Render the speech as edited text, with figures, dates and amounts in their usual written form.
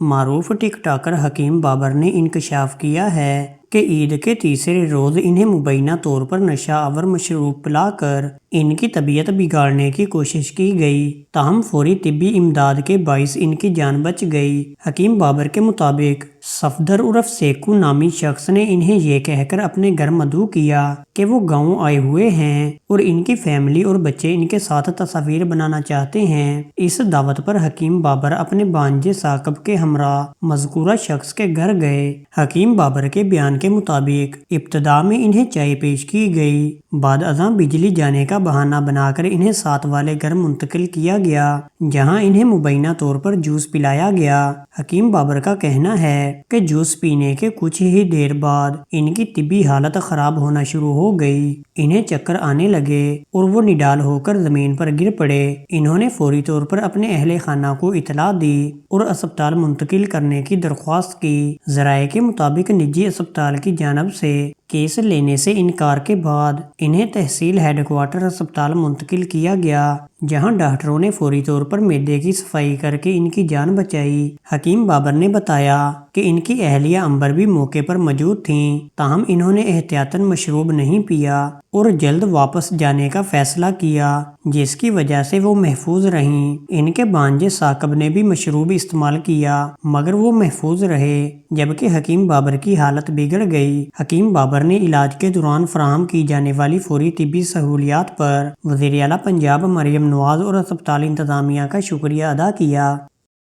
معروف ٹک ٹاکر حکیم بابر نے انکشاف کیا ہے کہ عید کے تیسرے روز انہیں مبینہ طور پر نشہ آور مشروب پلا کر ان کی طبیعت بگاڑنے کی کوشش کی گئی، تاہم فوری طبی امداد کے باعث ان کی جان بچ گئی۔ حکیم بابر کے مطابق صفدر عرف سیکو نامی شخص نے انہیں یہ کہہ کر اپنے گھر مدعو کیا کہ وہ گاؤں آئے ہوئے ہیں اور ان کی فیملی اور بچے ان کے ساتھ تصاویر بنانا چاہتے ہیں۔ اس دعوت پر حکیم بابر اپنے بھانجے ثاقب کے ہمراہ مذکورہ شخص کے گھر گئے۔ حکیم بابر کے بیان کے مطابق ابتدا میں انہیں چائے پیش کی گئی، بعد ازاں بجلی جانے کا بہانہ بنا کر انہیں ساتھ والے گھر منتقل کیا گیا جہاں انہیں مبینہ طور پر جوس پلایا گیا۔ حکیم بابر کا کہنا ہے کہ جوس پینے کے کچھ ہی دیر بعد ان کی طبی حالت خراب ہونا شروع ہو گئی، انہیں چکر آنے لگے اور وہ نڈال ہو کر زمین پر گر پڑے۔ انہوں نے فوری طور پر اپنے اہل خانہ کو اطلاع دی اور اسپتال منتقل کرنے کی درخواست کی۔ ذرائع کے مطابق نجی اسپتال کی جانب سے کیس لینے سے انکار کے بعد انہیں تحصیل ہیڈ کوارٹر اسپتال منتقل کیا گیا جہاں ڈاکٹروں نے فوری طور پر معدے کی صفائی کر کے ان کی جان بچائی۔ حکیم بابر نے بتایا کہ ان کی اہلیہ امبر بھی موقع پر موجود تھیں، تاہم انہوں نے احتیاطاً مشروب نہیں پیا اور جلد واپس جانے کا فیصلہ کیا جس کی وجہ سے وہ محفوظ رہیں۔ ان کے بھانجے ثاقب نے بھی مشروب استعمال کیا مگر وہ محفوظ رہے جبکہ حکیم بابر کی حالت بگڑ گئی۔ حکیم بابر نے علاج کے دوران فراہم کی جانے والی فوری طبی سہولیات پر وزیر اعلیٰ پنجاب مریم نواز اور اسپتال انتظامیہ کا شکریہ ادا کیا۔